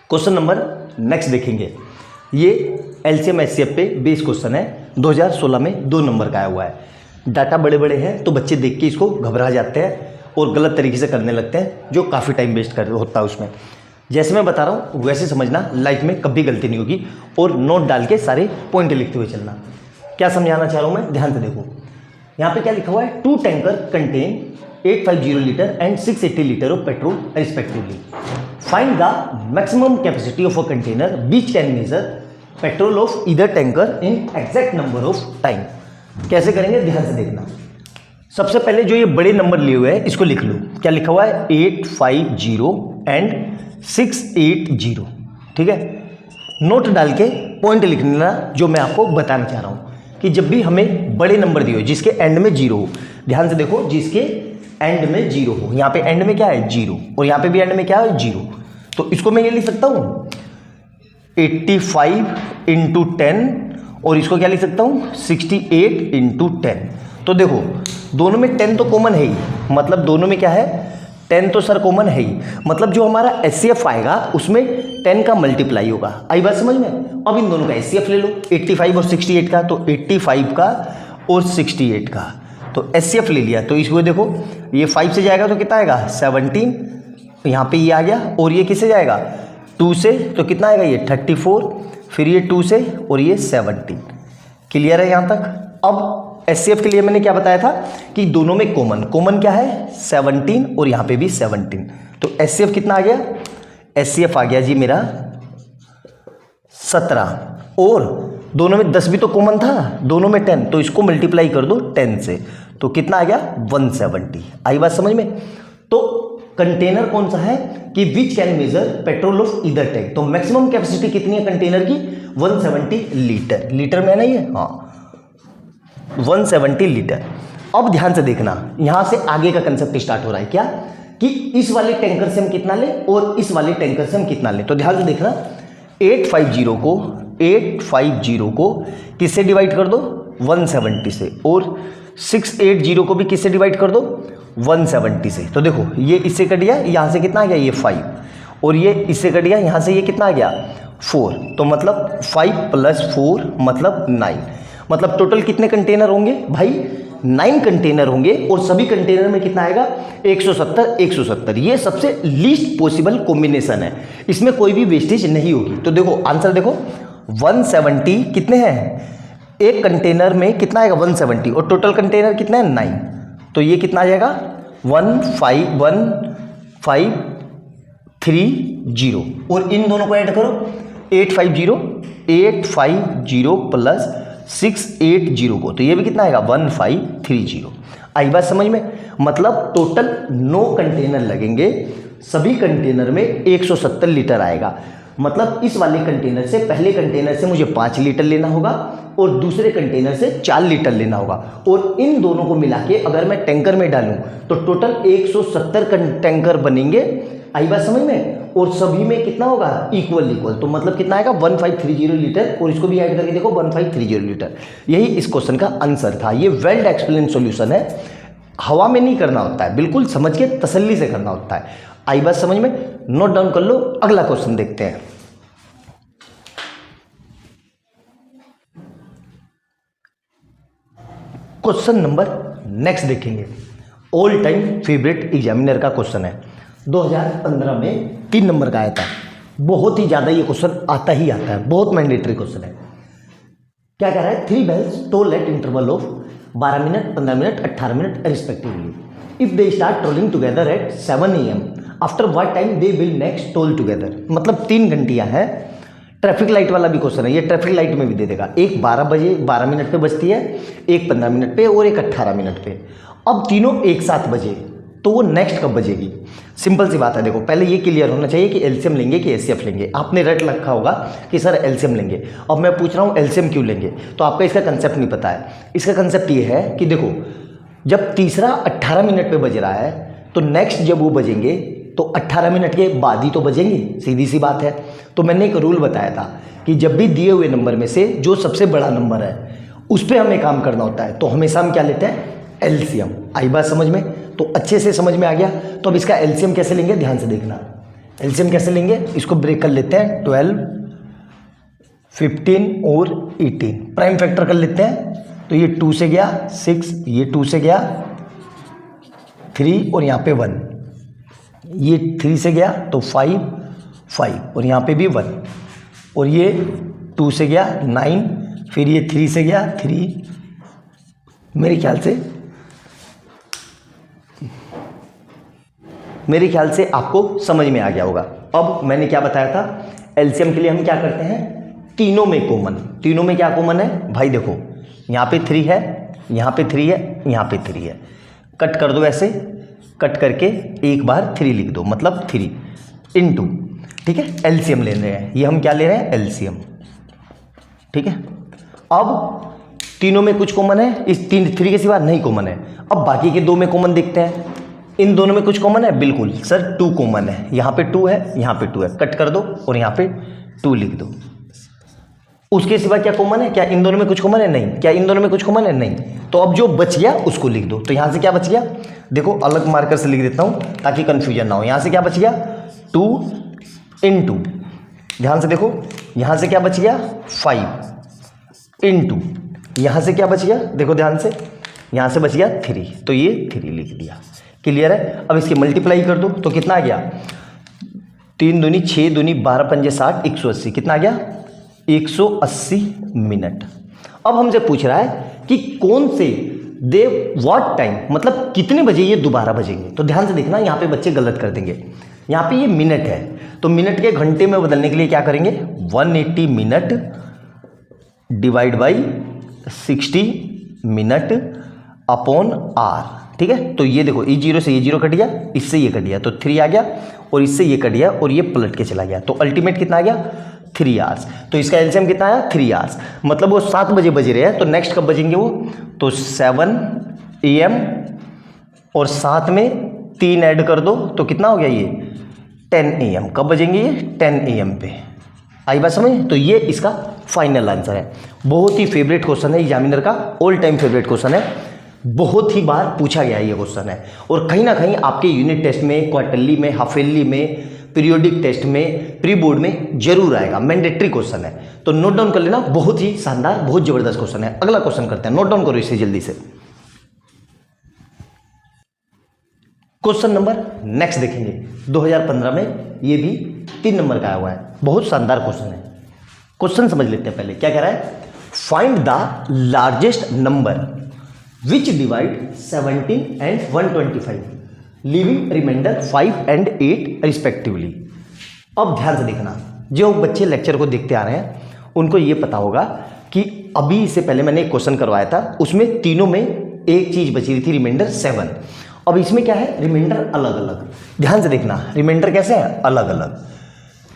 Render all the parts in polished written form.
Question number next देखेंगे। ये LCM HCF पे बेस क्वेश्चन है, 2016 में 2 नंबर का आया हुआ है। डाटा बड़े बड़े हैं तो बच्चे देख के इसको घबरा जाते हैं और गलत तरीके से करने लगते हैं, जो काफ़ी टाइम वेस्ट होता है उसमें। जैसे मैं बता रहा हूँ वैसे समझना, लाइफ में कभी गलती नहीं होगी। और नोट डाल के सारे पॉइंट लिखते हुए चलना। क्या समझाना चाह रहा हूँ मैं, ध्यान से देखो। यहाँ पे क्या लिखा हुआ है, 2 tanker contain 850 litre and 680 litre of petrol respectively. Find the maximum capacity of a container which can measure petrol of either tanker in exact number of time. कैसे करेंगे, ध्यान से देखना। सबसे पहले जो ये बड़े नंबर लिए हुए हैं इसको लिख लो। क्या लिखा हुआ है, 850 एंड 680। ठीक है, नोट डाल के पॉइंट लिखना जो मैं आपको बताना चाह रहा हूँ कि जब भी हमें बड़े नंबर दिए हो जिसके एंड में 0 हो, ध्यान से देखो, जिसके एंड में 0 हो। यहाँ पे एंड में क्या है, 0, और यहाँ पे भी एंड में क्या है, 0। तो इसको मैं ये लिख सकता हूँ 85 इंटू 10, और इसको क्या लिख सकता हूँ 68 इंटू 10। तो देखो दोनों में 10 तो कॉमन है ही, मतलब दोनों में क्या है, 10 तो सर कॉमन है ही, मतलब जो हमारा एचसीएफ आएगा उसमें 10 का मल्टीप्लाई होगा। आई बात समझ में। अब इन दोनों का एचसीएफ ले लो, 85 और 68 का, तो 85 का और 68 का, तो एचसीएफ ले लिया। तो इसको देखो, ये 5 से जाएगा तो कितना आएगा 17, यहाँ पे ये आ गया, और ये किससे जाएगा 2 से, तो कितना आएगा ये 34, फिर ये 2 से, और ये 17। क्लियर है यहाँ तक। अब एचसीएफ के लिए मैंने क्या बताया था कि दोनों में कॉमन क्या है 17, और यहाँ पे भी 17। तो एचसीएफ कितना आ गया, एचसीएफ आ गया जी मेरा 17, और दोनों में 10 भी तो कॉमन था, दोनों में 10, तो इसको मल्टीप्लाई कर दो 10 से, तो कितना आ गया 170। आई बात समझ में। तो कंटेनर कौन सा है कि which can measure petrol of either tank. तो मैक्सिमम कैपेसिटी कितनी है कंटेनर की, 170 लीटर। लीटर में नहीं है, हाँ 170 लीटर। अब ध्यान से देखना, यहां से आगे का कंसेप्ट स्टार्ट हो रहा है। क्या कि इस वाले टैंकर से हम कितना ले और इस वाले टैंकर से हम कितना ले। तो ध्यान से देखना, 850 को किससे डिवाइड कर दो 170 से, और 680 को भी किससे डिवाइड कर दो 170 से। तो देखो ये इससे कट गया, यहाँ से कितना आ गया ये 5, और ये इससे कट गया, यहाँ से ये कितना आ गया 4। तो मतलब 5 + 4 मतलब 9। मतलब टोटल कितने कंटेनर होंगे भाई, 9 कंटेनर होंगे, और सभी कंटेनर में कितना आएगा 170। ये सबसे लीस्ट पॉसिबल कॉम्बिनेशन है, इसमें कोई भी वेस्टेज नहीं होगी। तो देखो आंसर देखो, 170 कितने हैं, एक कंटेनर में कितना आएगा 170, और टोटल कंटेनर कितना है 9। तो ये कितना आ जाएगा 1530, और इन दोनों को ऐड करो 850 प्लस 680 को, तो ये भी कितना आएगा 1530। आई बात समझ में। मतलब टोटल 9 कंटेनर लगेंगे, सभी कंटेनर में 170 लीटर आएगा। मतलब इस वाले कंटेनर से, पहले कंटेनर से मुझे 5 लीटर लेना होगा, और दूसरे कंटेनर से 4 लीटर लेना होगा, और इन दोनों को मिला के अगर मैं टैंकर में डालूं तो टोटल 170 टैंकर बनेंगे। आई बात समझ में। और सभी में कितना होगा इक्वल। तो मतलब कितना आएगा 1530 लीटर, और इसको भी ऐड करके देखो 1530 लीटर। यही इस क्वेश्चन का आंसर था। ये वेल एक्सप्लेन सॉल्यूशन है, हवा में नहीं करना होता है, बिल्कुल समझ के तसल्ली से करना होता है। आई बात समझ में, नोट डाउन कर लो। अगला क्वेश्चन देखते हैं। क्वेश्चन नंबर नेक्स्ट देखेंगे। ऑल टाइम फेवरेट एग्जामिनर का क्वेश्चन है, 2015 में 3 नंबर का आया था। बहुत ही ज़्यादा ये क्वेश्चन आता ही आता है, बहुत मैंडेटरी क्वेश्चन है। क्या कह रहा है, 3 bells toll at interval of 12 minute, 15 minute, 18 minute respectively. If they start tolling together at 7 AM, after what time they will next toll together. मतलब 3 घंटियाँ हैं। ट्रैफिक लाइट वाला भी क्वेश्चन है, ये ट्रैफिक लाइट में भी दे देगा। एक 12 मिनट पे बजती है, एक 15 मिनट पे, और एक 18 मिनट पे। अब तीनों एक साथ बजे तो वो नेक्स्ट कब बजेगी। सिंपल सी बात है, देखो पहले ये क्लियर होना चाहिए कि एलसीएम लेंगे कि एचसीएफ लेंगे। आपने रट रखा होगा कि सर एलसीएम लेंगे। अब मैं पूछ रहा हूँ एलसीएम क्यों लेंगे, तो आपका इसका कंसेप्ट नहीं पता है। इसका कंसेप्ट ये है कि देखो जब तीसरा 18 मिनट पे बज रहा है, तो नेक्स्ट जब वो बजेंगे तो 18 मिनट के बाद ही तो बजेंगे, सीधी सी बात है। तो मैंने एक रूल बताया था कि जब भी दिए हुए नंबर में से जो सबसे बड़ा नंबर है उस पर हमें काम करना होता है, तो हमेशा हम क्या लेते हैं एलसीएम। आई बात समझ में। तो अच्छे से समझ में आ गया। तो अब इसका एलसीएम कैसे लेंगे, ध्यान से देखना। एलसीएम कैसे लेंगे, इसको ब्रेक कर लेते हैं, 12, 15 और 18 प्राइम फैक्टर कर लेते हैं। तो ये 2 से गया 6, ये 2 से गया 3 और यहाँ पे 1, ये 3 से गया तो 5 और यहाँ पे भी 1, और ये 2 से गया 9, फिर ये 3 से गया 3। मेरे ख्याल से आपको समझ में आ गया होगा। अब मैंने क्या बताया था, एलसीएम के लिए हम क्या करते हैं, तीनों में कॉमन। तीनों में क्या कॉमन है भाई, देखो यहाँ पे 3 है, यहाँ पे 3 है, यहाँ पे 3 है, कट कर दो, ऐसे कट करके एक बार 3 लिख दो, मतलब 3 × ठीक है, एलसीएम ले रहे हैं, ये हम क्या ले रहे हैं, एलसीएम। ठीक है, अब तीनों में कुछ कॉमन है, इस 3 के सिवा नहीं कॉमन है। अब बाकी के 2 में कॉमन देखते हैं, इन दोनों में कुछ कॉमन है, बिल्कुल सर 2 कॉमन है, यहाँ पे 2 है, यहाँ पे 2 है, कट कर दो और यहाँ पे 2 लिख दो। उसके सिवा क्या कॉमन है, क्या इन दोनों में कुछ कॉमन है, नहीं। क्या इन दोनों में कुछ कॉमन है, नहीं। तो अब जो बच गया उसको लिख दो। तो यहाँ से क्या बच गया, देखो अलग मार्कर से लिख देता हूँ ताकि कंफ्यूजन ना हो। यहाँ से क्या बच गया, 2 × ध्यान से देखो, यहाँ से क्या बच गया, 5 × यहाँ से क्या बच गया, देखो ध्यान से, यहाँ से बच गया 3, तो ये 3 लिख दिया। क्लियर है। अब इसकी मल्टीप्लाई कर दो तो कितना आ गया, 3 दूनी 6 दूनी 12 पंजे 60, 180, कितना आ गया, 180 मिनट। अब हमसे पूछ रहा है कि कौन से दे व्हाट टाइम, मतलब कितने बजे ये दोबारा बजेंगे। तो ध्यान से देखना, यहाँ पे बच्चे गलत कर देंगे, यहाँ पे ये मिनट है, तो मिनट के घंटे में बदलने के लिए क्या करेंगे, 180 minute divide by 60 minute upon R. ठीक है, तो ये देखो, ये 0 से ये 0 कट गया, इससे ये कट गया, तो 3 आ गया, और इससे ये कट गया और ये पलट के चला गया, तो अल्टीमेट कितना आ गया, 3 आवर्स। तो इसका एलसीएम कितना आया, 3 आवर्स। मतलब वो 7 बजे बज रहे हैं, तो नेक्स्ट कब बजेंगे वो, तो 7 AM और साथ में 3 ऐड कर दो तो कितना हो गया ये 10 AM। कब बजेंगे ये, 10 AM पे। आई बात समझ। तो ये इसका फाइनल आंसर है। बहुत ही फेवरेट क्वेश्चन है एग्जामिनर का, ऑल टाइम फेवरेट क्वेश्चन है, बहुत ही बार पूछा गया ये क्वेश्चन है, और कहीं ना कहीं आपके यूनिट टेस्ट में, क्वार्टरली में, हाफ ईयरली में, पीरियोडिक टेस्ट में, प्री बोर्ड में जरूर आएगा, मैंडेटरी क्वेश्चन है। तो नोट डाउन कर लेना, बहुत ही शानदार, बहुत जबरदस्त क्वेश्चन है। अगला क्वेश्चन करते हैं, नोट डाउन करो इसे जल्दी से। क्वेश्चन नंबर नेक्स्ट देखेंगे, 2015 में ये भी 3 नंबर का आया हुआ है, बहुत शानदार क्वेश्चन है। क्वेश्चन समझ लेते हैं पहले, क्या कह रहा है, find the largest number which divide 17 and 125 leaving remainder 5 and 8 respectively. अब ध्यान से देखना, जो बच्चे लेक्चर को देखते आ रहे हैं उनको ये पता होगा कि अभी इससे पहले मैंने एक क्वेश्चन करवाया था, उसमें तीनों में एक चीज बची रही थी, रिमाइंडर 7। अब इसमें क्या है, रिमाइंडर अलग अलग। ध्यान से देखना, रिमाइंडर कैसे है, अलग अलग।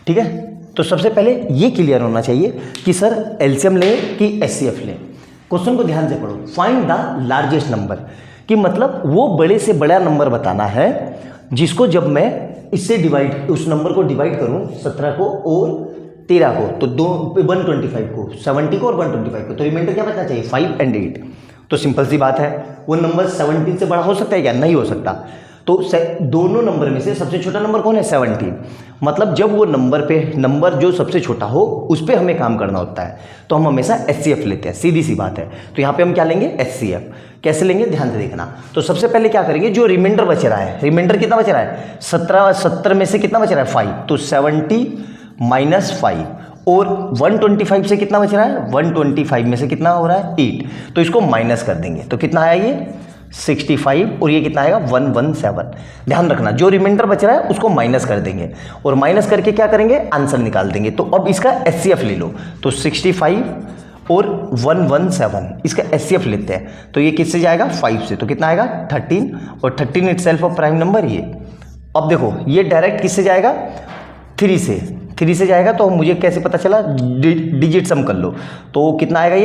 ठीक है, तो सबसे पहले ये क्लियर होना चाहिए कि सर एलसीएम लें कि एचसीएफ लें। क्वेश्चन को ध्यान से पढ़ो, फाइंड द लार्जेस्ट नंबर, कि मतलब वो बड़े से बड़ा नंबर बताना है जिसको जब मैं इससे डिवाइड, उस नंबर को डिवाइड करूं 17 को और 13 को, तो 125 को, 70 को और 125 को, तो रिमाइंडर क्या बचना चाहिए, 5 एंड 8। तो सिंपल सी बात है, वो नंबर 17 से बड़ा हो सकता है क्या, नहीं हो सकता। तो दोनों नंबर में से सबसे छोटा नंबर कौन है, 17। मतलब जब वो नंबर जो सबसे छोटा हो उस पर हमें काम करना होता है, तो हम हमेशा एचसीएफ लेते हैं, सीधी सी बात है। तो यहाँ पे हम क्या लेंगे, एचसीएफ। कैसे लेंगे, ध्यान से देखना। तो सबसे पहले क्या करेंगे, जो रिमाइंडर बच रहा है, रिमाइंडर कितना बच रहा है, 17 में से कितना बच रहा है, 5, तो 70 माइनस 5, और 125 से कितना बच रहा है, 125 में से कितना हो रहा है, 8, तो इसको माइनस कर देंगे, तो कितना आया ये 65, और ये कितना आएगा 117। ध्यान रखना, जो रिमाइंडर बच रहा है उसको माइनस कर देंगे, और माइनस करके क्या करेंगे, आंसर निकाल देंगे। तो अब इसका एचसीएफ ले लो, तो 65 और 117 इसका एचसीएफ लेते हैं, तो ये किससे जाएगा, 5 से, तो कितना आएगा 13, और 13 इटसेल्फ ऑफ प्राइम नंबर ये। अब देखो ये डायरेक्ट किससे जाएगा, 3 से जाएगा, तो मुझे कैसे पता चला, डिजिट सम कर लो, तो कितना आएगा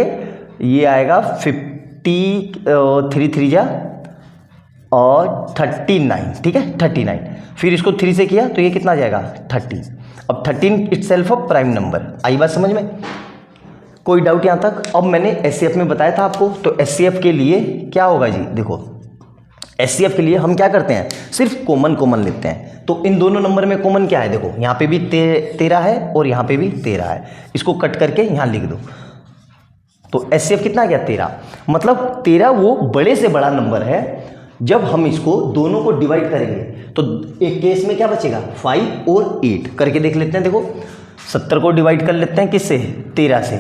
ये आएगा 53 3 जा और 39, ठीक है 39। फिर इसको 3 से किया तो ये कितना आ जाएगा 30। अब 13 इटसेल्फ ऑफ प्राइम नंबर। आई बात समझ में, कोई डाउट यहाँ तक। अब मैंने एचसीएफ में बताया था आपको, तो एचसीएफ के लिए क्या होगा जी, देखो एचसीएफ के लिए हम क्या करते हैं, सिर्फ कॉमन लेते हैं। तो इन दोनों नंबर में कॉमन क्या है, देखो यहाँ पे भी 13 है और यहाँ पे भी 13 है, इसको कट करके यहाँ लिख दो। तो एचसीएफ कितना आ गया 13, मतलब 13 वो बड़े से बड़ा नंबर है। जब हम इसको दोनों को डिवाइड करेंगे तो एक केस में क्या बचेगा, 5 और 8 करके देख लेते हैं। देखो 70 को डिवाइड कर लेते हैं किससे, 13 से,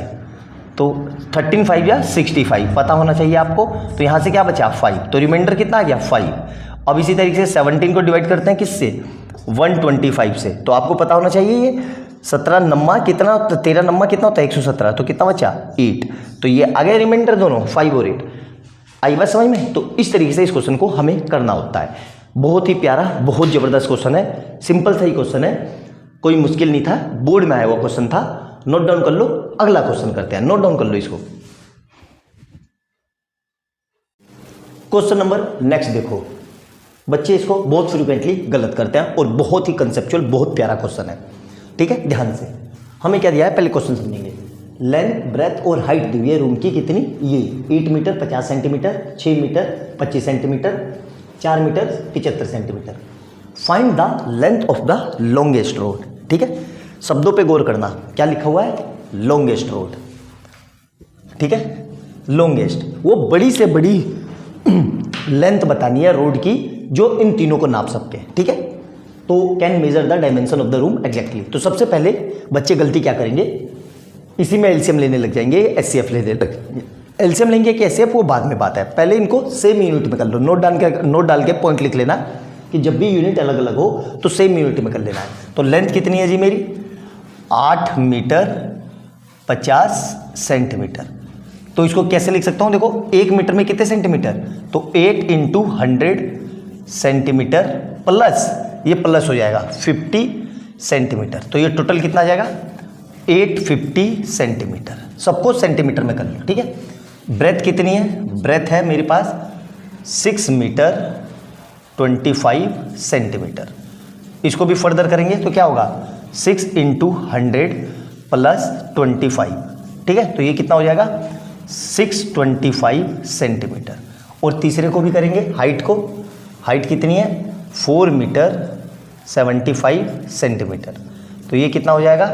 तो 13 5 या 65 पता होना चाहिए आपको। तो यहाँ से क्या बचा 5, तो रिमाइंडर कितना आ गया 5। अब इसी तरीके से 17 को डिवाइड करते हैं किससे, 125 से, तो आपको पता होना चाहिए ये 17 नम्मा कितना, 13 नम्मा कितना होता है 117, तो कितना बचा 8। तो ये आ गया रिमाइंडर दोनों 5 और 8। आई बात समझ में। तो इस तरीके से इस क्वेश्चन को हमें करना होता है। बहुत ही प्यारा, बहुत ज़बरदस्त क्वेश्चन है, सिंपल सा ही क्वेश्चन है, कोई मुश्किल नहीं था, बोर्ड में आया हुआ क्वेश्चन था। नोट डाउन कर लो, अगला क्वेश्चन करते हैं, नोट डाउन कर लो इसको। क्वेश्चन नंबर नेक्स्ट देखो, बच्चे इसको बहुत फ्रीक्वेंटली गलत करते हैं और बहुत ही कंसेप्चुअल, बहुत प्यारा क्वेश्चन है, ठीक है। ध्यान से हमें क्या दिया है, पहले क्वेश्चन समझेंगे। लेंथ, ब्रेथ और हाइट दी हुई है रूम की कितनी, ये 8 metre 50 centimetre, 6 metre 25 centimetre, 4 metre 75 centimetre. Find the length of the longest rod, ठीक है। शब्दों पे गौर करना, क्या लिखा हुआ है, लॉन्गेस्ट रोड, ठीक है। लॉन्गेस्ट वो बड़ी से बड़ी लेंथ बतानी है रोड की जो इन तीनों को नाप सकते हैं, ठीक है। तो can measure the dimension of the room exactly. तो सबसे पहले बच्चे गलती क्या करेंगे, इसी में एलसीएम लेने लग जाएंगे, एचसीएफ लेने लग, एलसीएम लेंगे कि एचसीएफ वो बाद में बात है, पहले इनको सेम यूनिट में कर लो। नोट डाल के पॉइंट लिख लेना कि जब भी यूनिट अलग अलग हो तो सेम यूनिट में कर लेना है। तो लेंथ कितनी है जी मेरी, 8 मीटर 50 सेंटीमीटर। तो इसको कैसे लिख सकता हूँ, देखो 1 मीटर में कितने सेंटीमीटर, तो 8 × 100 सेंटीमीटर प्लस ये प्लस हो जाएगा 50 सेंटीमीटर। तो ये टोटल कितना आ जाएगा 850 सेंटीमीटर। सबको सेंटीमीटर में कर लो, ठीक है। ब्रेथ कितनी है, ब्रेथ है मेरे पास 6 मीटर 25 सेंटीमीटर। इसको भी फर्दर करेंगे तो क्या होगा 6 × 100 प्लस 25, ठीक है। तो ये कितना हो जाएगा 625 सेंटीमीटर। और तीसरे को भी करेंगे, हाइट को, हाइट कितनी है 4 मीटर 75 सेंटीमीटर। तो ये कितना हो जाएगा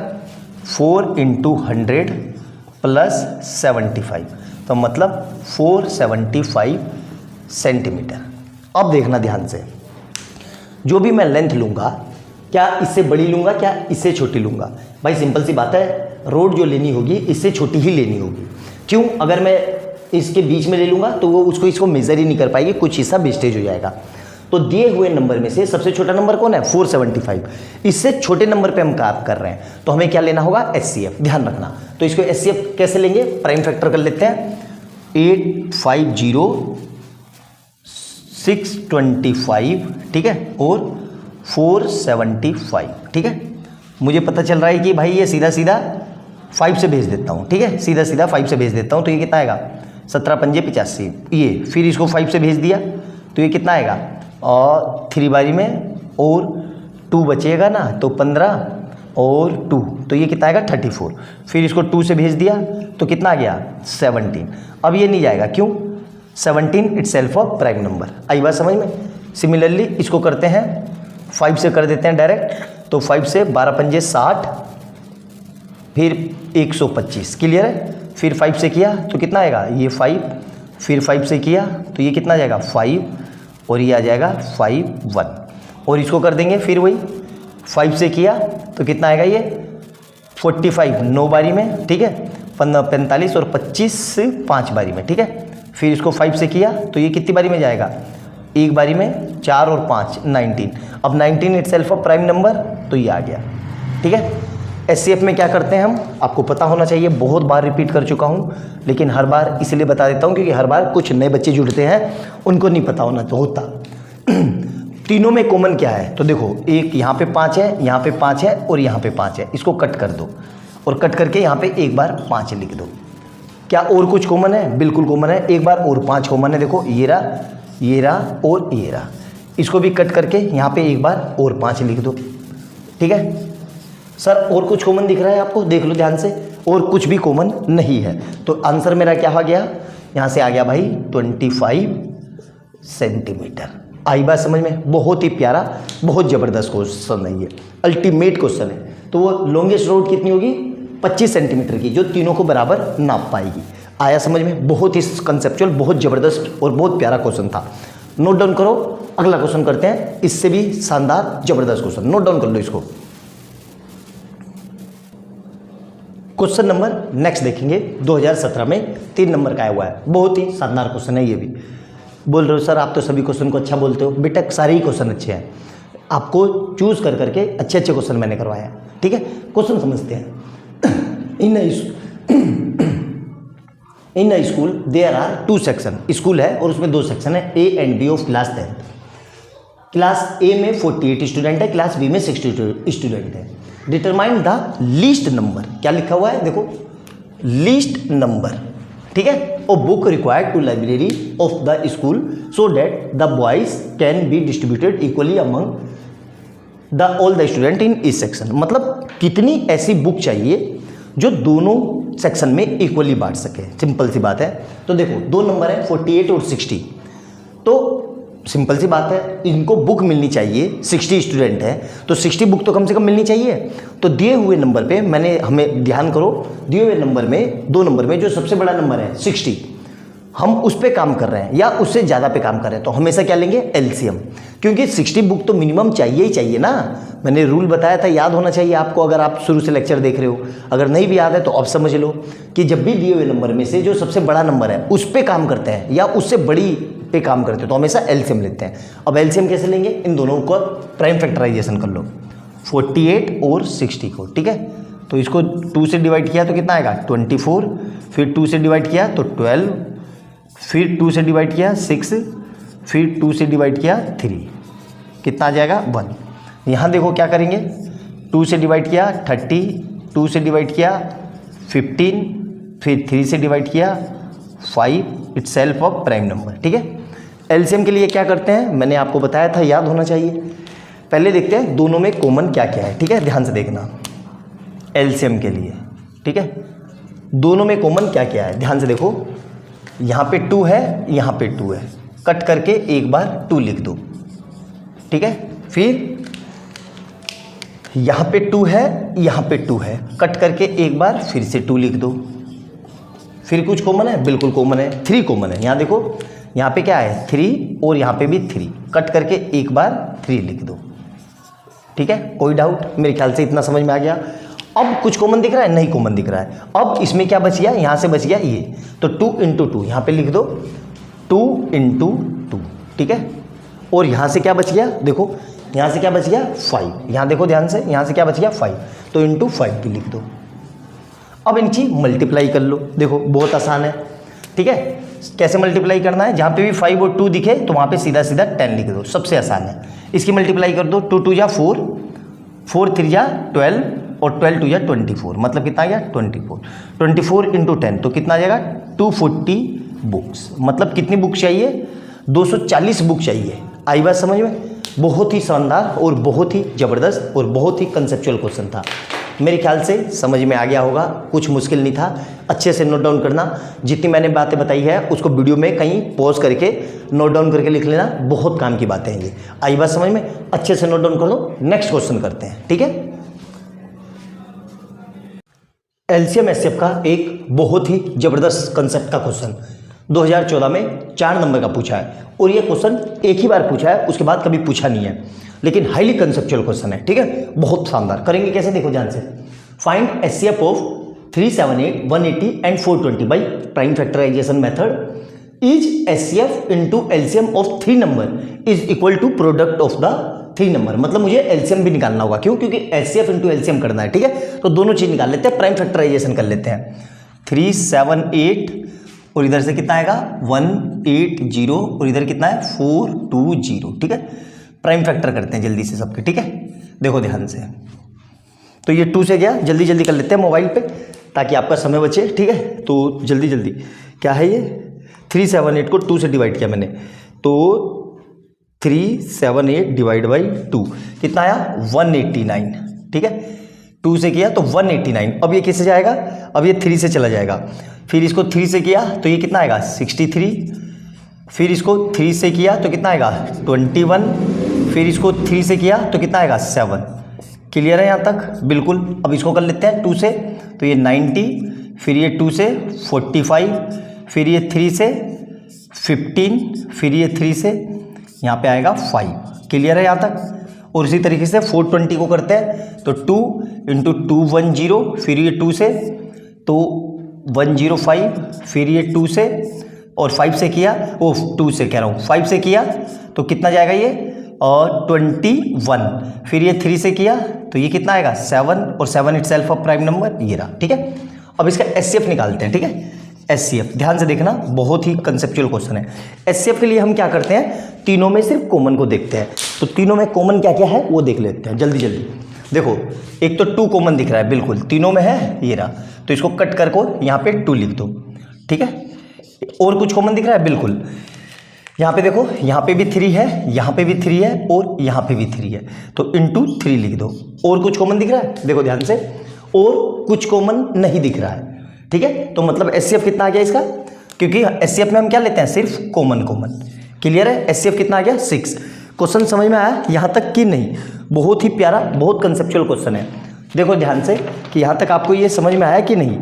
4 × 100 प्लस 75, तो मतलब 475 सेंटीमीटर। अब देखना ध्यान से, जो भी मैं लेंथ लूँगा क्या इससे बड़ी लूँगा क्या इससे छोटी लूँगा, भाई सिंपल सी बात है, रोड जो लेनी होगी इससे छोटी ही लेनी होगी। क्यों, अगर मैं इसके बीच में ले लूँगा तो वो इसको मेज़र ही नहीं कर पाएगी, कुछ हिस्सा वेस्टेज हो जाएगा। तो दिए हुए नंबर में से सबसे छोटा नंबर कौन है 475, इससे छोटे नंबर पे हम काम कर रहे हैं, तो हमें क्या लेना होगा एचसीएफ, ध्यान रखना। तो इसको एचसीएफ कैसे लेंगे, प्राइम फैक्टर कर लेते हैं, 850 625, ठीक है, और 475, ठीक है। मुझे पता चल रहा है कि भाई ये सीधा सीधा 5 से भेज देता हूँ, ठीक है, सीधा सीधा 5 से भेज देता हूँ। तो ये कितना आएगा 17 × 5 = 85, ये फिर इसको 5 से भेज दिया तो ये कितना आएगा, और 3 बारी में और 2 बचेगा ना, तो 15 और 2, तो ये कितना आएगा 34। फिर इसको 2 से भेज दिया तो कितना आ गया 17। अब ये नहीं जाएगा, क्यों, 17 इटसेल्फ अ प्राइम नंबर। आई बात समझ में। सिमिलरली इसको करते हैं 5 से कर देते हैं डायरेक्ट, तो 5 से 12 × 5 = 60, फिर 125, क्लियर है। फिर 5 से किया तो कितना आएगा ये 5, फिर 5 से किया तो ये कितना आ जाएगा 5, और ये आ जाएगा 51, और इसको कर देंगे फिर वही 5 से किया तो कितना आएगा ये 45 9 बारी में, ठीक है, 45 और 25 5 बारी में, ठीक है। फिर इसको 5 से किया तो ये कितनी बारी में जाएगा, एक बारी में, 4 और 5 19। अब 19 इटसेल्फ अ प्राइम नंबर, तो ये आ गया, ठीक है। एचसीएफ में क्या करते हैं हम, आपको पता होना चाहिए, बहुत बार रिपीट कर चुका हूँ, लेकिन हर बार इसलिए बता देता हूँ क्योंकि हर बार कुछ नए बच्चे जुड़ते हैं, उनको नहीं पता होना तो होता। तीनों में कॉमन क्या है, तो देखो एक यहाँ पे 5 है, यहाँ पे 5 है और यहाँ पे 5 है, इसको कट कर दो और कट करके यहाँ पे एक बार 5 लिख दो। क्या और कुछ कॉमन है, बिल्कुल कॉमन है, एक बार और 5 कॉमन है, देखो ये रहा और ये रहा, इसको भी कट करके यहाँ पे एक बार और 5 लिख दो, ठीक है। सर और कुछ कॉमन दिख रहा है आपको, देख लो ध्यान से, और कुछ भी कॉमन नहीं है। तो आंसर मेरा क्या आ गया, यहाँ से आ गया भाई 25 सेंटीमीटर। आई बात समझ में? बहुत ही प्यारा, बहुत ज़बरदस्त क्वेश्चन है ये, अल्टीमेट क्वेश्चन है। तो वो लॉन्गेस्ट रोड कितनी होगी? 25 सेंटीमीटर की, जो तीनों को बराबर नाप पाएगी। आया समझ में? बहुत ही कंसेप्चुअल, बहुत ज़बरदस्त और बहुत प्यारा क्वेश्चन था। नोट डाउन करो, अगला क्वेश्चन करते हैं, इससे भी शानदार ज़बरदस्त क्वेश्चन। नोट डाउन कर लो इसको। क्वेश्चन नंबर नेक्स्ट देखेंगे, 2017 में 3 नंबर का आया हुआ है। बहुत ही शानदार क्वेश्चन है ये भी। बोल रहे हो सर आप तो सभी क्वेश्चन को अच्छा बोलते हो। बेटा सारे ही क्वेश्चन अच्छे हैं, आपको चूज कर करके अच्छे अच्छे क्वेश्चन मैंने करवाया है, ठीक है। क्वेश्चन समझते हैं। In a school there are 2 section. School है और उसमें 2 सेक्शन है, A and B of class 10। Class A में 48 स्टूडेंट है, क्लास बी में 60 स्टूडेंट है। डिटरमाइन द लीस्ट नंबर, क्या लिखा हुआ है देखो, लीस्ट नंबर, ठीक है। और book required to library of the school so that the boys can be distributed equally among the all the student in each section. मतलब कितनी ऐसी बुक चाहिए जो दोनों सेक्शन में इक्वली बांट सके। सिंपल सी बात है। तो देखो 2 नंबर है 48 और 60, तो सिंपल सी बात है, इनको बुक मिलनी चाहिए। 60 स्टूडेंट है तो 60 बुक तो कम से कम मिलनी चाहिए। तो दिए हुए नंबर पे मैंने, हमें ध्यान करो, दिए हुए नंबर में 2 नंबर में जो सबसे बड़ा नंबर है 60, हम उस पे काम कर रहे हैं या उससे ज़्यादा पे काम कर रहे हैं, तो हमेशा क्या लेंगे? एलसीएम, क्योंकि 60 बुक तो मिनिमम चाहिए ही चाहिए ना। मैंने रूल बताया था, याद होना चाहिए आपको, अगर आप शुरू से लेक्चर देख रहे हो। अगर नहीं भी याद है तो अब समझ लो कि जब भी दिए हुए नंबर में से जो सबसे बड़ा नंबर है उस पे काम करते हैं या उससे बड़ी पे काम करते हो तो हमेशा एलसीएम लेते हैं। अब एलसीएम कैसे लेंगे? इन दोनों को प्राइम फैक्टराइजेशन कर लो, 48 और 60 को, ठीक है। तो इसको 2 से डिवाइड किया तो कितना आएगा? 24, फिर 2 से डिवाइड किया तो 12, फिर 2 से डिवाइड किया 6, फिर 2 से डिवाइड किया 3, कितना आ जाएगा? 1। यहाँ देखो क्या करेंगे, 2 से डिवाइड किया 30, 2 से डिवाइड किया 15, फिर 3 से डिवाइड किया 5, it's self of prime number, ठीक है। एलसीएम के लिए क्या करते हैं, मैंने आपको बताया था, याद होना चाहिए। पहले देखते हैं दोनों में कॉमन क्या क्या है, ठीक है, ध्यान से देखना। एलसीएम के लिए, ठीक है, दोनों में कॉमन क्या क्या है, ध्यान से देखो। यहाँ पे 2 है, यहाँ पे 2 है, कट करके एक बार 2 लिख दो, ठीक है। फिर यहाँ पे 2 है, यहाँ पे 2 है, कट करके एक बार फिर से 2 लिख दो। फिर कुछ कॉमन है? बिल्कुल कॉमन है, 3 कॉमन है। यहाँ देखो, यहाँ पे क्या है? 3, और यहाँ पे भी 3, कट करके एक बार 3 लिख दो, ठीक है। कोई डाउट? मेरे ख्याल से इतना समझ में आ गया। अब कुछ कॉमन दिख रहा है? नहीं कॉमन दिख रहा है। अब इसमें क्या बच गया? यहाँ से बच गया ये, तो 2 × 2 यहाँ पे लिख दो, 2 × 2, ठीक है। और यहाँ से क्या बच गया? देखो यहाँ से क्या बच गया? 5। यहाँ देखो ध्यान से, यहाँ से क्या बच गया? 5, तो × 5 भी लिख दो। अब इनकी मल्टीप्लाई कर लो, देखो बहुत आसान है, ठीक है। कैसे मल्टीप्लाई करना है? जहाँ पे भी 5 और 2 दिखे तो वहाँ पे सीधा सीधा 10 लिख दो, सबसे आसान है। इसकी मल्टीप्लाई कर दो, 2 × 2 = 4, 4 × 3 = 12, और 12 × 2 = 24, मतलब कितना आ गया? 24। 24 × 10 तो कितना आ जाएगा? 240 बुक्स। मतलब कितनी बुक चाहिए? 240 बुक चाहिए। आई बात समझ में? बहुत ही शानदार और बहुत ही ज़बरदस्त और बहुत ही कंसेप्चुअल क्वेश्चन था। मेरे ख्याल से समझ में आ गया होगा, कुछ मुश्किल नहीं था। अच्छे से नोट डाउन करना, जितनी मैंने बातें बताई है उसको वीडियो में कहीं पॉज करके नोट डाउन करके लिख लेना, बहुत काम की बातें हैं ये। आई बात समझ में? अच्छे से नोट डाउन कर लो। नेक्स्ट क्वेश्चन करते हैं, ठीक है। एलसीएम एचसीएफ का एक बहुत ही ज़बरदस्त कंसेप्ट का क्वेश्चन 2014 में 4 नंबर का पूछा है, और ये क्वेश्चन एक ही बार पूछा है, उसके बाद कभी पूछा नहीं है, लेकिन हाईली कंसेप्चुअल क्वेश्चन है, ठीक है। बहुत शानदार। करेंगे कैसे? देखो ध्यान से। Find HCF of 378, 180 and 420 by prime factorization method. Is HCF into LCM of 3 number is equal to product of the 3 number. मतलब मुझे एलसीएम भी निकालना होगा, क्यों? क्योंकि एचसीएफ इनटू एलसीएम करना है, ठीक है। तो दोनों चीज निकाल लेते हैं, प्राइम फैक्टराइजेशन कर लेते हैं। 378 और इधर से कितना आएगा? 180, और इधर कितना है? 420, ठीक है। प्राइम फैक्टर करते हैं जल्दी से सबके, ठीक है। देखो ध्यान से, तो ये 2 से गया, जल्दी जल्दी कर लेते हैं मोबाइल पे ताकि आपका समय बचे, ठीक है। तो जल्दी जल्दी, क्या है ये? 378 को 2 से डिवाइड किया मैंने, तो 378 डिवाइड बाई 2 कितना आया? 189, ठीक है। 2 से किया तो 189। अब ये किससे जाएगा? अब ये 3 से चला जाएगा। फिर इसको 3 से किया तो ये कितना आएगा? 63, फिर इसको 3 से किया तो कितना आएगा 21, फिर इसको 3 से किया तो कितना आएगा 7। क्लियर है यहाँ तक? बिल्कुल। अब इसको कर लेते हैं 2 से, तो ये 90, फिर ये 2 से 45, फिर ये 3 से 15, फिर ये 3 से यहाँ पे आएगा 5। क्लियर है यहाँ तक? और इसी तरीके से 420 को करते हैं, तो 2 × 210, फिर ये 2 से तो 105, फिर ये 2 से और 5 से किया, 2 से कह रहा हूँ 5 से किया तो कितना जाएगा ये और 21, फिर ये 3 से किया तो ये कितना आएगा 7, और 7 इटसेल्फ अ प्राइम नंबर, ये रहा। ठीक है, अब इसका एचसीएफ निकालते हैं। ठीक है, एचसीएफ ध्यान से देखना, बहुत ही कंसेप्चुअल क्वेश्चन है। एचसीएफ के लिए हम क्या करते हैं, तीनों में सिर्फ कॉमन को देखते हैं। तो तीनों में कॉमन क्या क्या है वो देख लेते हैं जल्दी जल्दी। देखो एक तो 2 कॉमन दिख रहा है, बिल्कुल तीनों में है, ये रहा। तो इसको कट कर को यहाँ पे 2 लिख दो। ठीक है, और कुछ कॉमन दिख रहा है, बिल्कुल यहाँ पे देखो, यहाँ पे भी 3 है, यहाँ पे भी 3 है और यहाँ पे भी 3 है, तो इंटू 3 लिख दो। और कुछ कॉमन दिख रहा है, देखो ध्यान से, और कुछ कॉमन नहीं दिख रहा है। ठीक है, तो मतलब एचसीएफ कितना आ गया इसका, क्योंकि एचसीएफ में हम क्या लेते हैं, सिर्फ कॉमन कॉमन। क्लियर है, एचसीएफ कितना आ गया 6। क्वेश्चन समझ में आया यहाँ तक कि नहीं? बहुत ही प्यारा, बहुत कंसेप्चुअल क्वेश्चन है। देखो ध्यान से कि यहाँ तक आपको ये समझ में आया कि नहीं।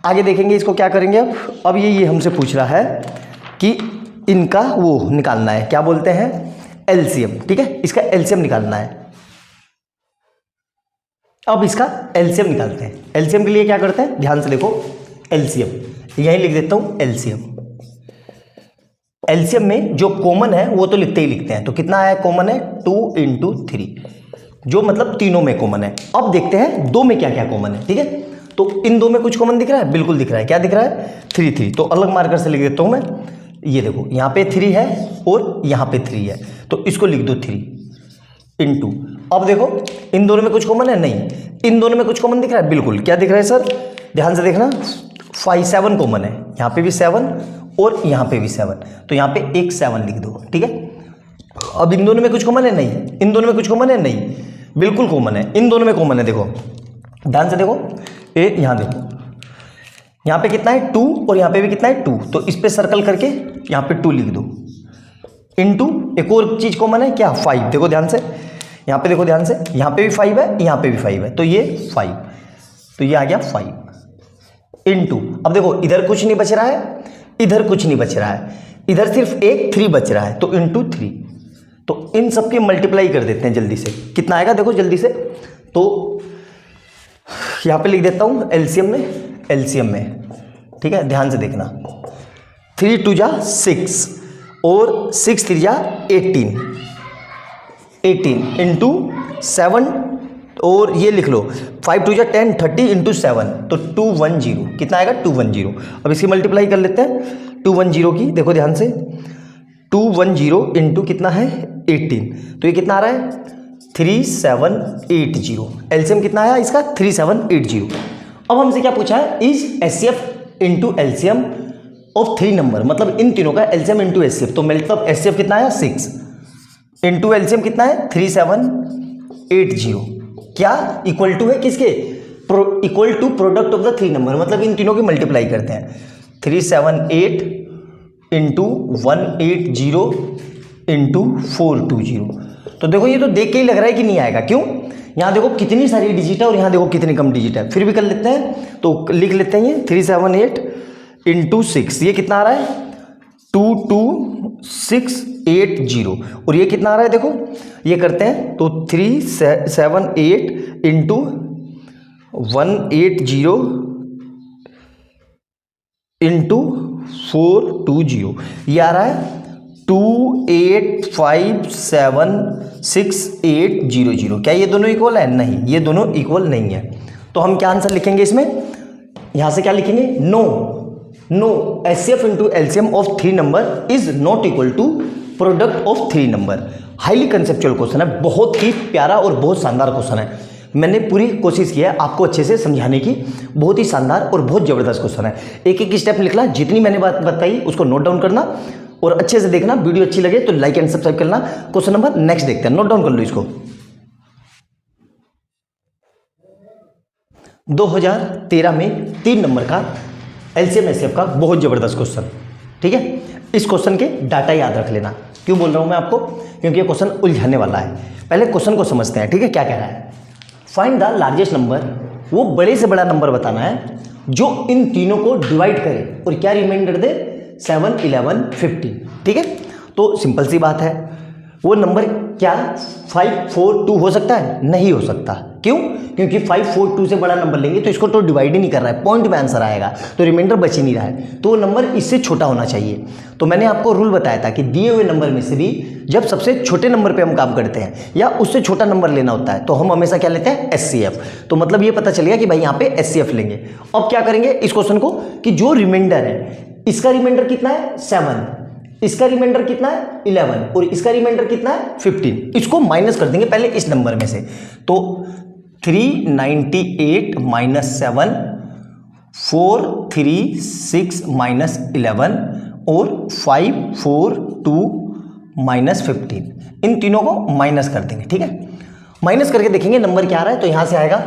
आगे देखेंगे इसको क्या करेंगे। अब ये हमसे पूछ रहा है कि इनका वो निकालना है, क्या बोलते हैं, एलसीएम। ठीक है, इसका एलसीएम निकालना है। अब इसका एलसीएम निकालते हैं। एलसीएम के लिए क्या करते हैं, ध्यान से देखो, एलसीएम यहीं लिख देता हूं, एलसीएम। एलसीएम में जो कॉमन है वो तो लिखते ही लिखते हैं। तो कितना आया कॉमन है, 2 × 3, जो मतलब तीनों में कॉमन है। अब देखते हैं 2 में क्या क्या कॉमन है। ठीक है, तो इन 2 में कुछ कॉमन दिख रहा है, बिल्कुल दिख रहा है। क्या दिख रहा है, 3 3। तो अलग मार्कर से लिख देता हूं मैं। ये देखो यहाँ पे 3 है और यहाँ पे 3 है, तो इसको लिख दो 3 × अब देखो इन दोनों में कुछ कॉमन है, नहीं। इन दोनों में कुछ कॉमन दिख रहा है, बिल्कुल। क्या दिख रहा है सर, ध्यान से देखना, 7 कॉमन है, यहाँ पे भी 7 और यहाँ पे भी 7, तो यहाँ पे एक 7 लिख दो। ठीक है, अब इन दोनों में कुछ कॉमन है, नहीं। इन दोनों में कुछ कॉमन है, नहीं, बिल्कुल कॉमन है। इन दोनों में कॉमन है, देखो ध्यान से देखो, यहाँ देखो, यहाँ पे कितना है 2 और यहाँ पे भी कितना है 2, तो इस पे सर्कल करके यहाँ पे 2 लिख दो। इंटू एक और चीज कॉमन है, क्या, 5। देखो ध्यान से, यहाँ पे देखो ध्यान से, यहाँ पे भी 5 है, यहाँ पे भी 5 है, तो ये 5, तो ये आ गया 5 इंटू। अब देखो इधर कुछ नहीं बच रहा है, इधर कुछ नहीं बच रहा है, इधर सिर्फ एक 3 बच रहा है, तो इंटू 3। तो इन सबकी मल्टीप्लाई कर देते हैं जल्दी से, कितना आएगा देखो जल्दी से। तो यहाँ पे लिख देता हूँ एलसीएम में। ठीक है, ध्यान से देखना, 3 × 2 = 6 और 6 × 3 = 18 इंटू 7, और ये लिख लो 5 × 2 = 10, 30 × 7, तो 210। कितना आएगा 210। अब इसकी मल्टीप्लाई कर लेते हैं 210 की। देखो ध्यान से, 210 इंटू कितना है 18, तो ये कितना आ रहा है 3780। एलसीएम कितना आया इसका 3780। अब हमसे क्या पूछा है, is HCF into LCM of 3 number, मतलब इन तीनों का एलसीएम इंटू एचसीएफ। तो मतलब एचसीएफ कितना आया 6 इंटू एलसीएम कितना है 3780, क्या इक्वल टू है किसके, equal to product of the 3 number, मतलब इन तीनों की मल्टीप्लाई करते हैं। 378 इंटू 180 इंटू 420। तो देखो ये तो देख के ही लग रहा है कि नहीं आएगा, क्यों, यहाँ देखो कितनी सारी डिजिट है और यहाँ देखो कितनी कम डिजिट है। फिर भी कर लेते हैं, तो लिख लेते हैं ये 378 इंटू 6, ये कितना आ रहा है 22680, और ये कितना आ रहा है देखो, ये करते हैं तो 378 इंटू 180 इंटू 420, ये आ रहा है 28576800। क्या ये दोनों इक्वल है, नहीं, ये दोनों इक्वल नहीं है। तो हम क्या आंसर लिखेंगे इसमें, यहां से क्या लिखेंगे, no HCF into LCM of 3 number is not equal to product of 3 number. Highly conceptual question है, बहुत ही प्यारा और बहुत शानदार क्वेश्चन है। मैंने पूरी कोशिश की है आपको अच्छे से समझाने की, बहुत ही शानदार और बहुत जबरदस्त क्वेश्चन है। एक एक स्टेप लिखना, जितनी मैंने बात बताई उसको नोट डाउन करना और अच्छे से देखना। वीडियो अच्छी लगे तो लाइक एंड सब्सक्राइब करना। क्वेश्चन नंबर नेक्स्ट देखते हैं, नोट डाउन कर लो इसको। 2013 में 3 नंबर का एलसीएम एचसीएफ का बहुत जबरदस्त क्वेश्चन, ठीक है। इस क्वेश्चन के डाटा याद रख लेना। क्यों बोल रहा हूँ मैं आपको, क्योंकि ये क्वेश्चन उलझाने वाला है। पहले क्वेश्चन को समझते हैं, ठीक है। क्या कह रहा है, फाइंड द लार्जेस्ट नंबर, वो बड़े से बड़ा नंबर बताना है जो इन तीनों को डिवाइड करे और क्या रिमाइंडर दे, 7, 11, 15, ठीक है। तो सिंपल सी बात है, वो नंबर क्या 5, 4, 2 हो सकता है? नहीं हो सकता। क्यों? क्योंकि 5, 4, 2 से बड़ा नंबर लेंगे तो इसको तो डिवाइड ही नहीं कर रहा है, पॉइंट में आंसर आएगा, तो रिमाइंडर बच ही नहीं रहा है, तो वो नंबर इससे छोटा होना चाहिए। तो मैंने आपको रूल बताया था कि दिए हुए नंबर में से भी जब सबसे छोटे नंबर पे हम काम करते हैं या उससे छोटा नंबर लेना होता है तो हम हमेशा क्या लेते हैं, SCF। तो मतलब ये पता चलेगा कि भाई यहाँ पे SCF लेंगे। अब क्या करेंगे इस क्वेश्चन को कि जो रिमाइंडर है, इसका रिमाइंडर कितना है 7, इसका रिमाइंडर कितना है 11 और इसका रिमाइंडर कितना है 15, इसको माइनस कर देंगे पहले इस नंबर में से। तो 398 माइनस 7, 436 माइनस 11 और 542 माइनस 15, इन तीनों को माइनस कर देंगे, ठीक है। माइनस करके देखेंगे नंबर क्या आ रहा है, तो यहां से आएगा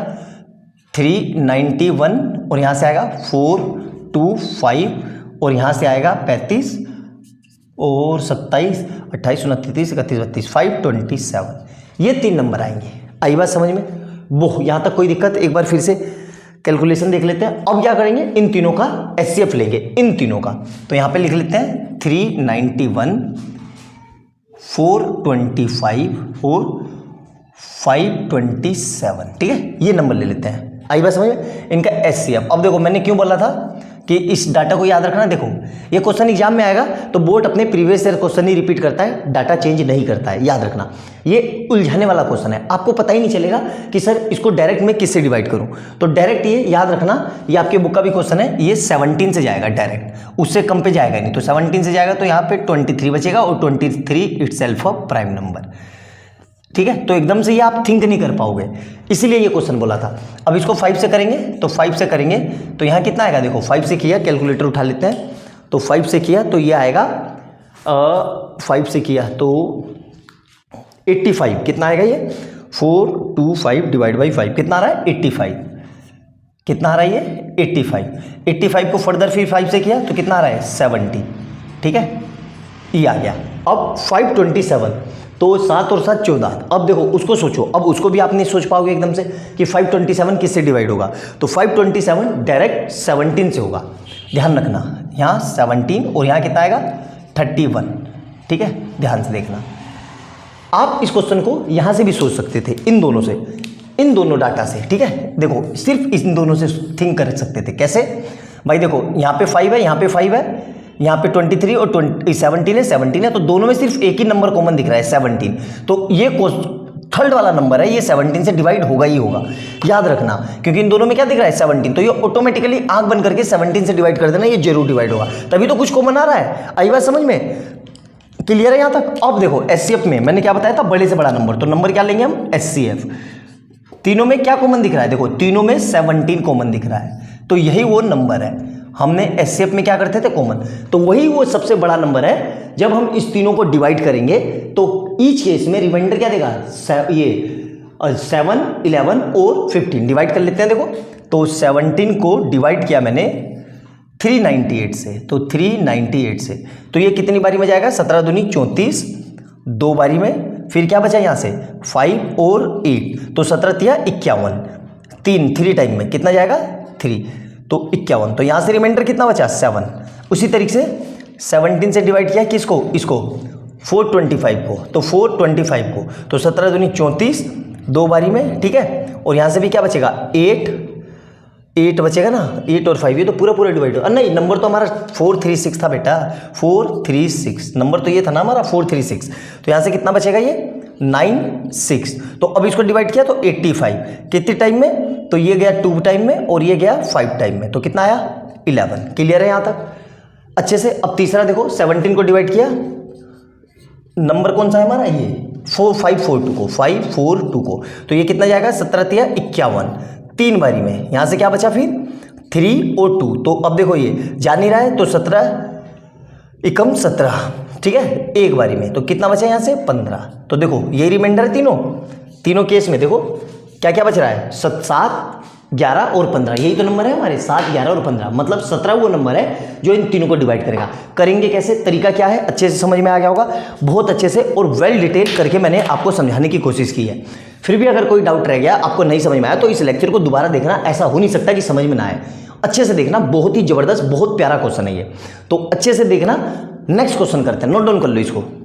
391 और यहां से आएगा 425 और यहां से आएगा 35 और 27, 28, 29, 31, 32, 527, ये 3 नंबर आएंगे। आई बात समझ में? वो यहाँ तक कोई दिक्कत? एक बार फिर से कैलकुलेशन देख लेते हैं। अब क्या करेंगे, इन तीनों का SCF लेंगे, इन तीनों का। तो यहाँ पे लिख लेते हैं 391, 425 और 527, ठीक है, ये नंबर ले लेते हैं। आई बात समझ में? इनका SCF। अब देखो मैंने क्यों बोला था कि इस डाटा को याद रखना। देखो ये क्वेश्चन एग्जाम में आएगा तो बोर्ड अपने प्रीवियस ईयर क्वेश्चन ही रिपीट करता है, डाटा चेंज नहीं करता है, याद रखना। ये उलझाने वाला क्वेश्चन है, आपको पता ही नहीं चलेगा कि सर इसको डायरेक्ट मैं किससे डिवाइड करूं। तो डायरेक्ट ये याद रखना, ये आपके बुक का भी क्वेश्चन है, ये 17 से जाएगा डायरेक्ट, उससे कम पे जाएगा नहीं। तो 17 से जाएगा तो यहाँ पे 23 बचेगा और 23 इटसेल्फ अ प्राइम नंबर, ठीक है। तो एकदम से ये आप थिंक नहीं कर पाओगे, इसीलिए ये क्वेश्चन बोला था। अब इसको 5 से करेंगे, तो 5 से करेंगे तो यहाँ कितना आएगा, देखो 5 से किया, कैलकुलेटर उठा लेते हैं, तो 5 से किया तो ये आएगा 5 से किया तो 85, कितना आएगा ये 425 डिवाइड बाई 5, कितना आ रहा है 85, कितना आ रहा है ये 85 को फर्दर फिर 5 से किया तो कितना आ रहा है 70, ठीक है, ये आ गया। अब 527, तो 7 और 7 14। अब देखो उसको सोचो, अब उसको भी आप नहीं सोच पाओगे एकदम से कि 527 किससे डिवाइड होगा। तो 527 डायरेक्ट 17 से होगा, ध्यान रखना, यहाँ 17 और यहाँ कितना आएगा 31, ठीक है, ध्यान से देखना। आप इस क्वेश्चन को यहाँ से भी सोच सकते थे, इन दोनों से, इन दोनों डाटा से, ठीक है। देखो सिर्फ इन दोनों से थिंक कर सकते थे। कैसे भाई, देखो यहाँ पे 5 है, यहाँ पे 5 है, यहाँ पे 23 और 17 है, तो दोनों में सिर्फ एक ही नंबर कॉमन दिख रहा है 17। तो ये थर्ड वाला नंबर है, ये 17 से डिवाइड होगा ही होगा, याद रखना, क्योंकि इन दोनों में क्या दिख रहा है 17, तो ये ऑटोमेटिकली आंख बंद करके 17 से डिवाइड कर देना, ये जरूर डिवाइड होगा, तभी तो कुछ कॉमन आ रहा है। आई बात समझ में? क्लियर है यहाँ तक? अब देखो SCF में मैंने क्या बताया था, बड़े से बड़ा नंबर, तो नंबर क्या लेंगे हम SCF। तीनों में क्या कॉमन दिख रहा है, देखो तीनों में 17 कॉमन दिख रहा है, तो यही वो नंबर है। हमने SCF में क्या करते थे कॉमन, तो वही वो सबसे बड़ा नंबर है। जब हम इस तीनों को डिवाइड करेंगे तो ईच केस में रिमाइंडर क्या देगा, ये 7, 11 और 15 डिवाइड कर लेते हैं। देखो तो 17 को डिवाइड किया मैंने 398 से, तो 398 से, तो ये कितनी बारी में जाएगा, 17 दूनी 34, 2 बारी में, फिर क्या बचा यहाँ से 5 और 8, तो 17 तिया 51, 3 टाइम में कितना जाएगा 3, तो 51, तो यहाँ से रिमाइंडर कितना बचा 7। उसी तरीके से 17 से डिवाइड किया किसको, इसको 425 को, तो 425 को, तो 17 दूनी 34, 2 बारी में, ठीक है, और यहाँ से भी क्या बचेगा 8 बचेगा ना, 8 और 5, ये तो पूरा डिवाइड हो, नहीं नंबर तो हमारा 436 था बेटा, 436 नंबर तो ये था ना हमारा 436, तो यहाँ से कितना बचेगा ये 96। तो अब इसको डिवाइड किया तो 85 कितने टाइम में, तो ये गया 2 टाइम में और ये गया 5 टाइम में, तो कितना आया 11। क्लियर है यहाँ तक अच्छे से? अब तीसरा देखो 17 को डिवाइड किया, नंबर कौन सा है हमारा, ये 542 को, 542 को, तो ये कितना जाएगा 17 तिया 51, 3 बारी में, यहाँ से क्या बचा फिर 3 और 2, तो अब देखो ये जा नहीं रहा है, तो 17 एकम 17, ठीक है, 1 बारी में, तो कितना बचा यहाँ से 15। तो देखो ये रिमाइंडर है तीनों केस में, देखो क्या क्या बच रहा है 7 11 और 15, यही तो नंबर है हमारे, 7, 11 और 15, मतलब 17 वो नंबर है जो इन तीनों को डिवाइड करेगा। करेंगे कैसे, तरीका क्या है, अच्छे से समझ में आ गया होगा, बहुत अच्छे से और वेल डिटेल करके मैंने आपको समझाने की कोशिश की है। फिर भी अगर कोई डाउट रह गया, आपको नहीं समझ में आया, तो इस लेक्चर को दोबारा देखना, ऐसा हो नहीं सकता कि समझ में ना आए, अच्छे से देखना, बहुत ही जबरदस्त, बहुत प्यारा क्वेश्चन है ये, तो अच्छे से देखना। नेक्स्ट क्वेश्चन करते हैं, नोट डाउन कर लो इसको।